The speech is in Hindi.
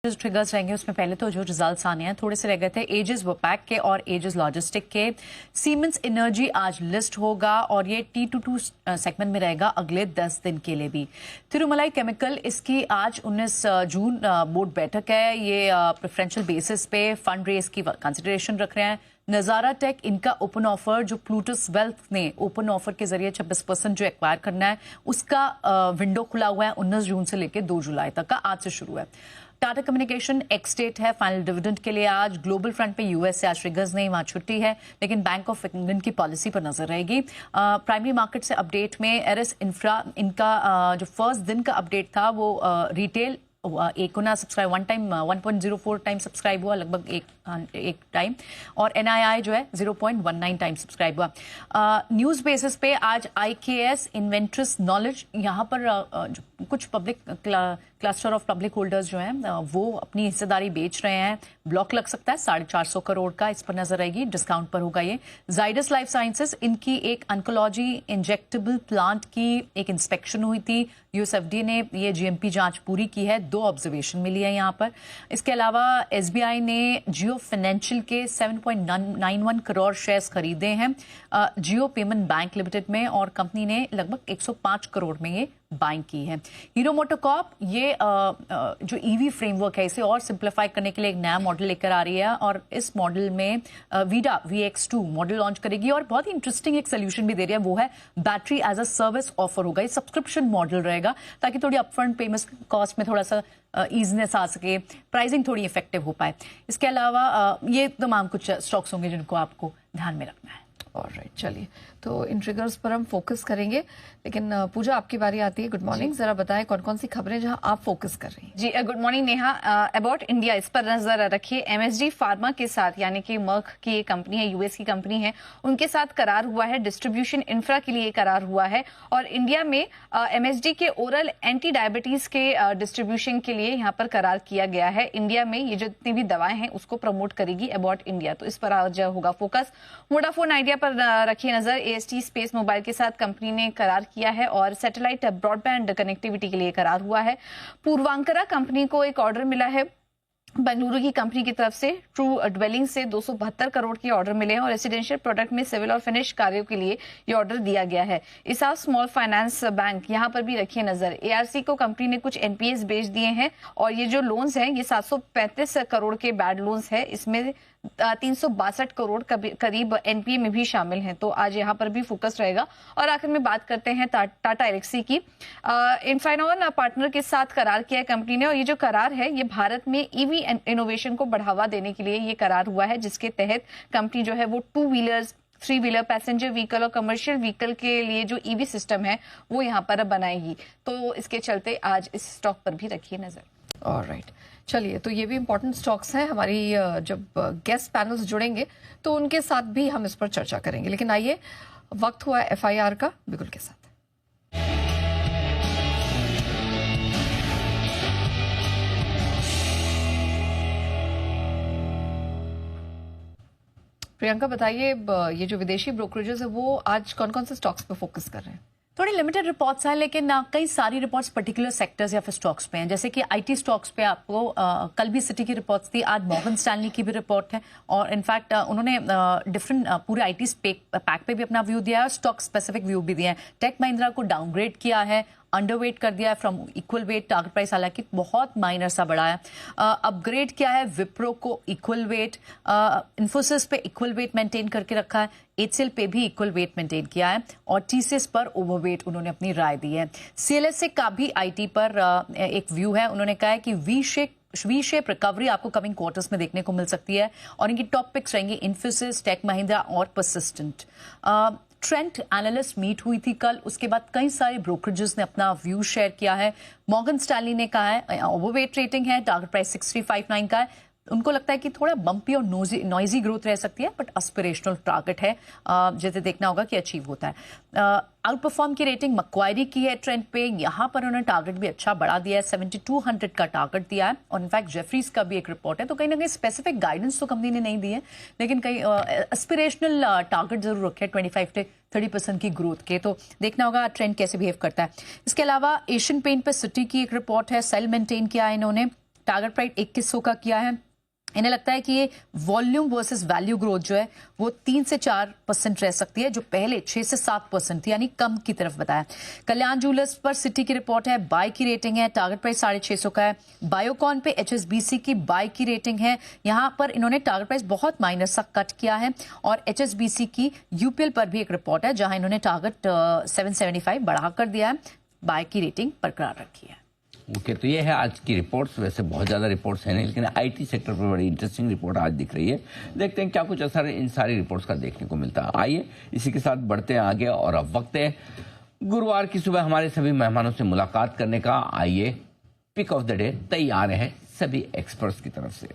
ट्रिगर्स रहेंगे उसमें पहले तो जो रिजल्ट्स आने हैं थोड़े से रह गए थे एजिस वोपैक के और एजिस लॉजिस्टिक के। सीमेंस एनर्जी आज लिस्ट होगा और ये T22 सेगमेंट में रहेगा अगले 10 दिन के लिए भी। तिरुमलाई केमिकल, इसकी आज 19 जून बोर्ड बैठक है। ये प्रेफरेंशियल बेसिस पे फंड रेज की कंसिडरेशन रख रहे हैं। नजारा टेक, इनका ओपन ऑफर जो प्लूटस वेल्थ ने ओपन ऑफर के जरिए 26% जो एक्वायर करना है उसका विंडो खुला हुआ है 19 जून से लेकर 2 जुलाई तक का, आज से शुरू है। टाटा कम्युनिकेशन एक्स डेट है फाइनल डिविडेंड के लिए आज। ग्लोबल फ्रंट पे यूएस से आज ट्रिगर्स नहीं, वहां छुट्टी है, लेकिन बैंक ऑफ इंग्लैंड की पॉलिसी पर नजर रहेगी। प्राइमरी मार्केट से अपडेट में एरस इंफ्रा, इनका जो फर्स्ट दिन का अपडेट था वो रिटेल एक गुना सब्सक्राइब 1.04 टाइम सब्सक्राइब हुआ, लगभग एक टाइम, और एनआईआई जो है 0.19 टाइम सब्सक्राइब हुआ। न्यूज बेसिस पे आज IKS, इन्वेंट्रस नॉलेज, यहाँ पर जो कुछ public cluster of public holders जो हैं वो अपनी हिस्सेदारी बेच रहे हैं। ब्लॉक लग सकता है 450 करोड़ का, इस पर नजर आएगी, डिस्काउंट पर होगा ये। जाइडस लाइफ साइंसेस, इनकी एक ऑन्कोलॉजी इंजेक्टेबल प्लांट की एक इंस्पेक्शन हुई थी, यूएसएफडी ने ये GMP जांच पूरी की है, 2 ऑब्जर्वेशन मिली है यहाँ पर। इसके अलावा SBI ने जियो फाइनेंशियल के 7.91 करोड़ शेयर्स खरीदे हैं जियो पेमेंट बैंक लिमिटेड में, और कंपनी ने लगभग 105 करोड़ में ये बाइंग की है। हीरो मोटोकॉर्प, ये जो EV फ्रेमवर्क है इसे और सिंप्लीफाई करने के लिए एक नया मॉडल लेकर आ रही है, और इस मॉडल में वीडा VX2 मॉडल लॉन्च करेगी, और बहुत ही इंटरेस्टिंग एक सोल्यूशन भी दे रही है, वो है battery as a service offer होगा। ये सब्सक्रिप्शन मॉडल रहेगा ताकि थोड़ी अपफ्रंट पेमेंट कॉस्ट में थोड़ा सा ईजनेस आ सके, प्राइसिंग थोड़ी इफेक्टिव हो पाए। इसके अलावा ये तमाम कुछ स्टॉक्स होंगे जिनको आपको ध्यान में रखना है। ऑलराइट, चलिए तो इन ट्रिगर्स पर हम फोकस करेंगे, लेकिन पूजा आपकी बारी आती है। गुड मॉर्निंग, जरा बताएं कौन कौन सी खबरें जहां आप फोकस कर रही हैं। जी good morning Neha. About India, इस पर नजर रखिए। MSD फार्मा के साथ, यानी कि मर्क की कंपनी है, US की कंपनी है, उनके साथ करार हुआ है, डिस्ट्रीब्यूशन इंफ्रा के लिए करार हुआ है, और इंडिया में MSD के ओरल एंटी डायबिटीज के डिस्ट्रीब्यूशन के लिए यहाँ पर करार किया गया है। इंडिया में ये जो जितनी भी दवाएं हैं उसको प्रमोट करेगी अबाउट इंडिया, तो इस पर आज होगा फोकस। वोडाफोन आइडिया पर रखिए नजर। AST स्पेस मोबाइल के साथ कंपनी ने करार किया है, और सैटेलाइट ब्रॉडबैंड कनेक्टिविटी के लिए करार हुआ है। पूर्वांकरा कंपनी को एक ऑर्डर मिला है बेंगलुरु की कंपनी की तरफ से, ट्रू ड्वेलिंग से 272 करोड़ के ऑर्डर मिले हैं, और रेसिडेंशियल प्रोडक्ट में सिविल और फिनिश कार्यों के लिए ये ऑर्डर दिया गया है। इसाफ स्मॉल फाइनेंस बैंक, यहाँ पर भी रखिए नजर। ARC को कंपनी ने कुछ NPAs बेच दिए हैं, और ये जो लोन्स हैं ये 735 करोड़ के बैड लोन्स है, इसमें 362 करोड़ करीब NPA में भी शामिल हैं, तो आज यहाँ पर भी फोकस रहेगा। और आखिर में बात करते हैं टाटा एलेक्सी की। इन्फाइनॉन पार्टनर के साथ करार किया है कंपनी ने, और ये जो करार है ये भारत में EV इनोवेशन को बढ़ावा देने के लिए ये करार हुआ है, जिसके तहत कंपनी जो है वो 2 व्हीलर्स, 3 व्हीलर, पैसेंजर व्हीकल और कमर्शियल व्हीकल के लिए जो EV सिस्टम है वो यहाँ पर बनाएगी, तो इसके चलते आज इस स्टॉक पर भी रखिए नजर। ऑलराइट, चलिए तो ये भी इंपॉर्टेंट स्टॉक्स हैं। हमारी जब गेस्ट पैनल्स जुड़ेंगे तो उनके साथ भी हम इस पर चर्चा करेंगे, लेकिन आइए वक्त हुआ FIR का बिगुल के साथ। प्रियंका बताइए, ये जो विदेशी ब्रोकरेजेस है वो आज कौन कौन से स्टॉक्स पे फोकस कर रहे हैं? थोड़ी लिमिटेड रिपोर्ट्स हैं, लेकिन कई सारी रिपोर्ट्स पर्टिकुलर सेक्टर्स या फिर स्टॉक्स पे हैं। जैसे कि IT स्टॉक्स पे आपको कल भी सिटी की रिपोर्ट्स थी, आज मॉर्गन स्टैनली की भी रिपोर्ट है, और इनफैक्ट उन्होंने डिफरेंट पूरे IT पैक पे भी अपना व्यू दिया है और स्टॉक स्पेसिफिक व्यू भी दिया है। टेक महिंद्रा को डाउनग्रेड किया है, अंडरवेट कर दिया है from equal weight, target price हालांकि बहुत माइनर सा बढ़ा है। अपग्रेड किया है विप्रो को इक्वल वेट, इन्फोसिस पे इक्वल वेट मेंटेन करके रखा है, HCL पे भी इक्वल वेट मेंटेन किया है, और TCS पर ओवरवेट उन्होंने अपनी राय दी है। CLSA का भी IT पर एक व्यू है, उन्होंने कहा है कि वी शेप रिकवरी आपको कमिंग क्वार्टर्स में देखने को मिल सकती है, और इनकी टॉप पिक्स रहेंगी इन्फोसिस, टेक महिंद्रा और परसिस्टेंट। ट्रेंट एनालिस्ट मीट हुई थी कल, उसके बाद कई सारे ब्रोकरेजेस ने अपना व्यू शेयर किया है। मॉर्गन स्टैनली ने कहा है ओवरवेट रेटिंग है, टारगेट प्राइस 6359 का है, उनको लगता है कि थोड़ा बम्पी और नॉइजी ग्रोथ रह सकती है, बट एस्पिरेशनल टारगेट है, जैसे देखना होगा कि अचीव होता है। आउट परफॉर्म की रेटिंग मक्वायरी की है ट्रेंड पे, यहाँ पर उन्होंने टारगेट भी अच्छा बढ़ा दिया है, 7200 का टारगेट दिया है, और इनफैक्ट जेफरीज का भी एक रिपोर्ट है, तो कहीं ना कहीं स्पेसिफिक गाइडेंस तो कंपनी ने नहीं दी है, लेकिन कई एस्पिरेशनल टारगेट जरूर रखे 25 से 30% की ग्रोथ के, तो देखना होगा ट्रेंड कैसे बिहेव करता है। इसके अलावा एशियन पेंट पे सिटी की एक रिपोर्ट है, सेल मेंटेन किया है इन्होंने, टारगेट प्राइस 2100 का किया है। इन्हें लगता है कि ये वॉल्यूम वर्सेस वैल्यू ग्रोथ जो है वो 3 से 4% रह सकती है, जो पहले 6 से 7% थी, यानी कम की तरफ बताया। कल्याण ज्वेलर्स पर सिटी की रिपोर्ट है, बाय की रेटिंग है, टारगेट प्राइस 650 का है। बायोकॉन पे HSBC की बाय की रेटिंग है, यहां पर इन्होंने टारगेट प्राइस बहुत माइनर सा कट किया है। और HSBC की UPL पर भी एक रिपोर्ट है जहां इन्होंने टारगेट 775 बढ़ाकर दिया है, बाय की रेटिंग बरकरार रखी है। ओके, तो ये है आज की रिपोर्ट्स। वैसे बहुत ज़्यादा रिपोर्ट्स हैं नहीं, लेकिन आईटी सेक्टर पर बड़ी इंटरेस्टिंग रिपोर्ट आज दिख रही है। देखते हैं क्या कुछ असर इन सारी रिपोर्ट्स का देखने को मिलता है। आइए इसी के साथ बढ़ते हैं आगे, और अब वक्त है गुरुवार की सुबह हमारे सभी मेहमानों से मुलाकात करने का। आइए पिक ऑफ द डे तैयार है सभी एक्सपर्ट्स की तरफ से।